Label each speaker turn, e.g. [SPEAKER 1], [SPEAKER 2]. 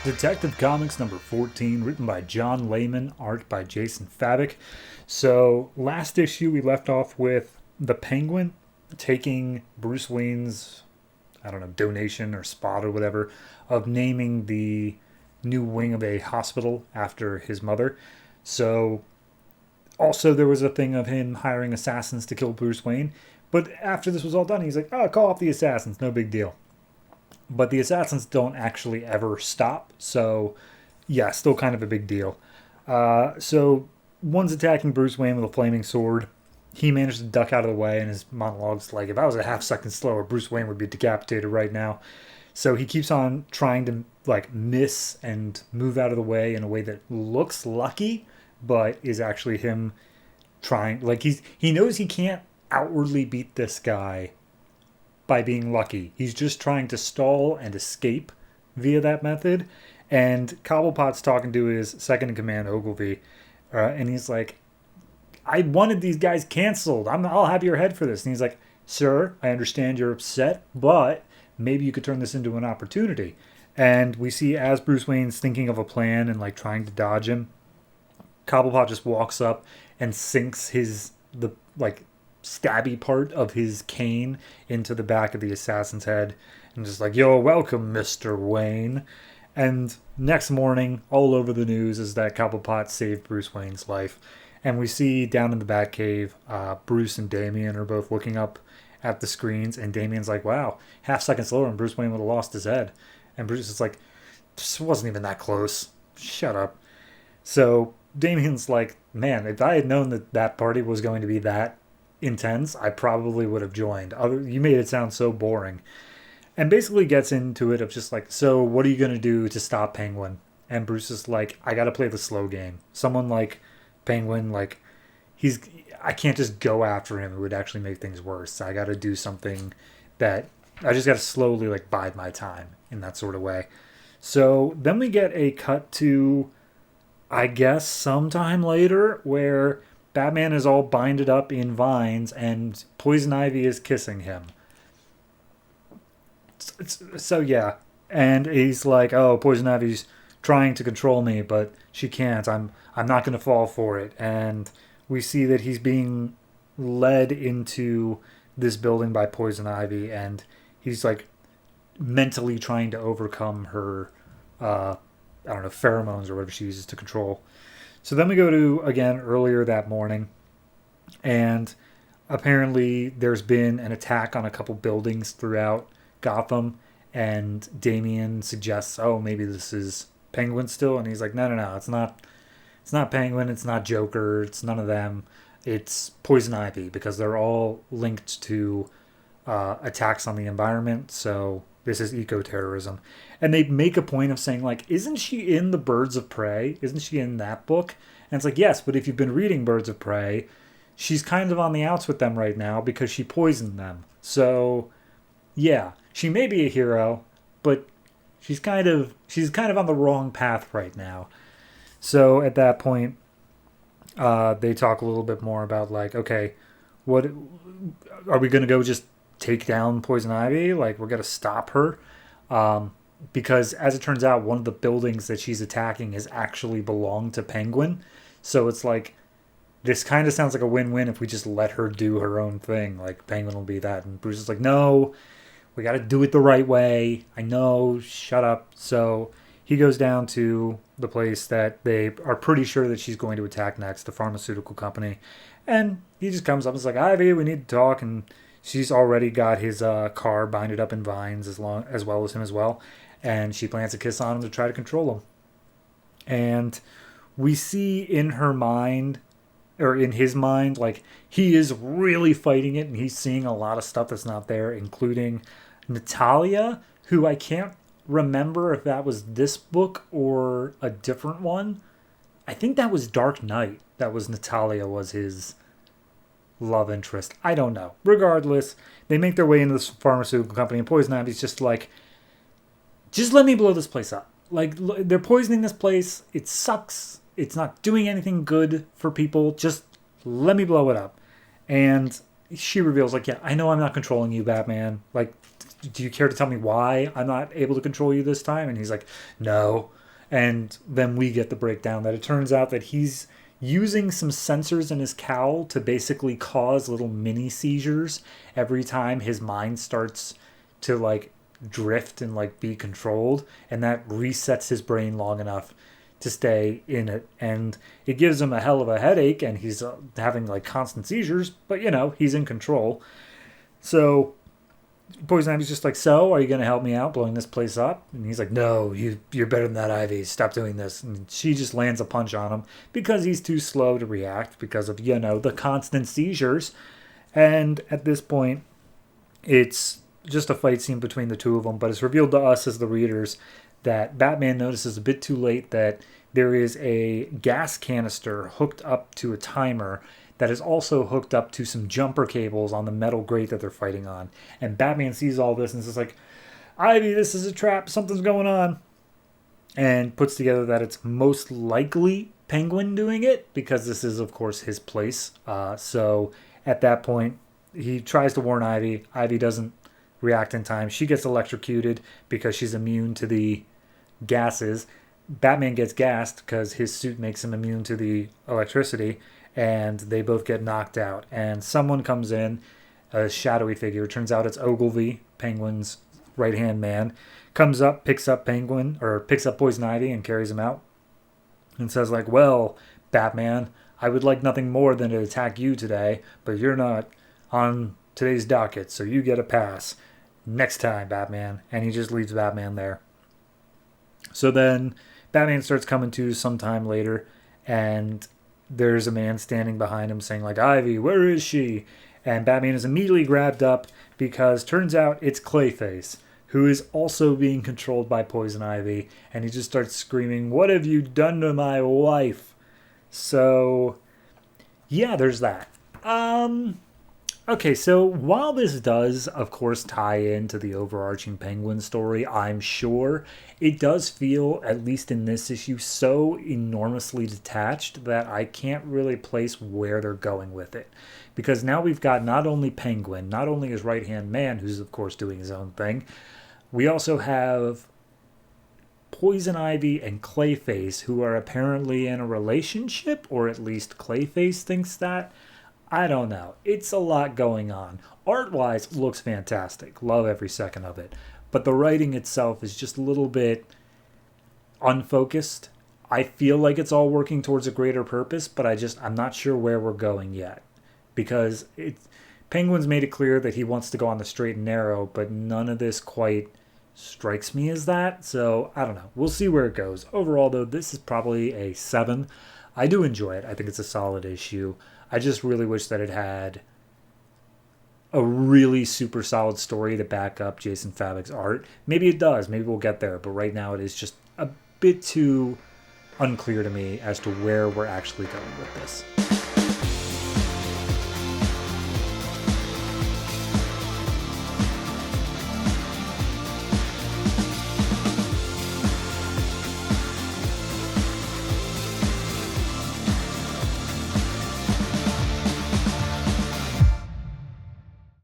[SPEAKER 1] Detective Comics number 14, written by John Layman, art by Jason Fabok. So, last issue we left off with the Penguin taking Bruce Wayne's, donation or spot or whatever, of naming the new wing of a hospital after his mother. So, also there was a thing of him hiring assassins to kill Bruce Wayne. But after this was all done, he's like, oh, call off the assassins, no big deal. But the assassins don't actually ever stop. So, yeah, still kind of a big deal. So, one's attacking Bruce Wayne with a flaming sword. He managed to duck out of the way, and his monologue's like, if I was a half second slower, Bruce Wayne would be decapitated right now. So he keeps on trying to miss and move out of the way in a way that looks lucky, but is actually him trying. He knows he can't outwardly beat this guy by being lucky. He's just trying to stall and escape via that method. And Cobblepot's talking to his second in command, Ogilvy, and he's like, I wanted these guys canceled. I'll have your head for this. And he's like, sir, I understand you're upset, but maybe you could turn this into an opportunity. And we see as Bruce Wayne's thinking of a plan and trying to dodge him, Cobblepot just walks up and sinks the stabby part of his cane into the back of the assassin's head and just like, you're welcome, Mr. Wayne. And next morning, all over the news is that Cobblepot saved Bruce Wayne's life. And we see down in the Batcave, Bruce and Damian are both looking up at the screens, and Damian's like, wow, half second slower and Bruce Wayne would have lost his head. And Bruce is like, this wasn't even that close. Shut up. So Damian's like, man, if I had known that that party was going to be that intense, I probably would have joined. You made it sound so boring. And basically gets into it of just like, so what are you going to do to stop Penguin? And Bruce is like, I got to play the slow game. Someone like Penguin, I can't just go after him. It would actually make things worse. I got to do something that I just got to slowly bide my time in that sort of way. So then we get a cut to, I guess, sometime later where Batman is all binded up in vines and Poison Ivy is kissing him. So yeah, and he's like, oh, Poison Ivy's trying to control me, but she can't. I'm not going to fall for it. And we see that he's being led into this building by Poison Ivy, and he's mentally trying to overcome her pheromones or whatever she uses to control. So then we go to, again, earlier that morning, and apparently there's been an attack on a couple buildings throughout Gotham, and Damian suggests, oh, maybe this is Penguin still, and he's like, no, it's not Penguin, it's not Joker, it's none of them, it's Poison Ivy, because they're all linked to attacks on the environment, so this is eco-terrorism. And they make a point of saying, isn't she in the Birds of Prey? Isn't she in that book? And it's like, yes, but if you've been reading Birds of Prey, she's kind of on the outs with them right now because she poisoned them. So, yeah, she may be a hero, but she's kind of on the wrong path right now. So at that point, they talk a little bit more about okay, what are we going to go just take down Poison Ivy? We're going to stop her, because as it turns out, one of the buildings that she's attacking is actually belonged to Penguin. So it's this kind of sounds like a win-win if we just let her do her own thing. Penguin will be that, and Bruce is like, no, we got to do it the right way. I know, shut up. So he goes down to the place that they are pretty sure that she's going to attack next, the pharmaceutical company. And he just comes up and is like, Ivy, we need to talk. And she's already got his car binded up in vines as well as him as well. And she plants a kiss on him to try to control him. And we see in her mind, or in his mind, he is really fighting it, and he's seeing a lot of stuff that's not there, including Natalia, who I can't remember if that was this book or a different one. I think that was Dark Knight. That was Natalia was his love interest. I don't know. Regardless, they make their way into this pharmaceutical company, and Poison Ivy's just just let me blow this place up. They're poisoning this place. It sucks. It's not doing anything good for people. Just let me blow it up. And she reveals, like, yeah, I know I'm not controlling you, Batman. Like, do you care to tell me why I'm not able to control you this time? And he's like, no. And then we get the breakdown that it turns out that he's using some sensors in his cowl to basically cause little mini seizures every time his mind starts to, like, drift and, like, be controlled, and that resets his brain long enough to stay in it. And it gives him a hell of a headache, and he's having, like, constant seizures, but he's in control. So Poison Ivy's just like, so are you going to help me out blowing this place up? And he's like, no, you're better than that, Ivy. Stop doing this. And she just lands a punch on him because he's too slow to react because of, the constant seizures. And at this point, it's just a fight scene between the two of them, but it's revealed to us as the readers that Batman notices a bit too late that there is a gas canister hooked up to a timer that is also hooked up to some jumper cables on the metal grate that they're fighting on. And Batman sees all this and is like, Ivy, this is a trap. Something's going on. And puts together that it's most likely Penguin doing it because this is, of course, his place. So at that point, he tries to warn Ivy. Ivy doesn't react in time. She gets electrocuted because she's immune to the gases. Batman gets gassed because his suit makes him immune to the electricity, and they both get knocked out. And someone comes in, a shadowy figure. Turns out it's Ogilvy, Penguin's right-hand man. Comes up, picks up Poison Ivy and carries him out. And says, like, well, Batman, I would like nothing more than to attack you today, but you're not on today's docket, so you get a pass. Next time, Batman. And he just leaves Batman there. So then Batman starts coming to sometime later, and there's a man standing behind him saying, like, Ivy, where is she? And Batman is immediately grabbed up because turns out it's Clayface, who is also being controlled by Poison Ivy, and he just starts screaming, what have you done to my wife? So, yeah, there's that. Okay, so while this does, of course, tie into the overarching Penguin story, I'm sure, it does feel, at least in this issue, so enormously detached that I can't really place where they're going with it. Because now we've got not only Penguin, not only his right-hand man, who's, of course, doing his own thing, we also have Poison Ivy and Clayface, who are apparently in a relationship, or at least Clayface thinks that. I don't know. It's a lot going on. Art-wise, looks fantastic. Love every second of it. But the writing itself is just a little bit unfocused. I feel like it's all working towards a greater purpose, but I'm not sure where we're going yet. Because Penguin's made it clear that he wants to go on the straight and narrow, but none of this quite strikes me as that. So, I don't know. We'll see where it goes. Overall, though, this is probably a 7. I do enjoy it. I think it's a solid issue. I just really wish that it had a really super solid story to back up Jason Fabok's art. Maybe it does. Maybe we'll get there. But right now it is just a bit too unclear to me as to where we're actually going with this.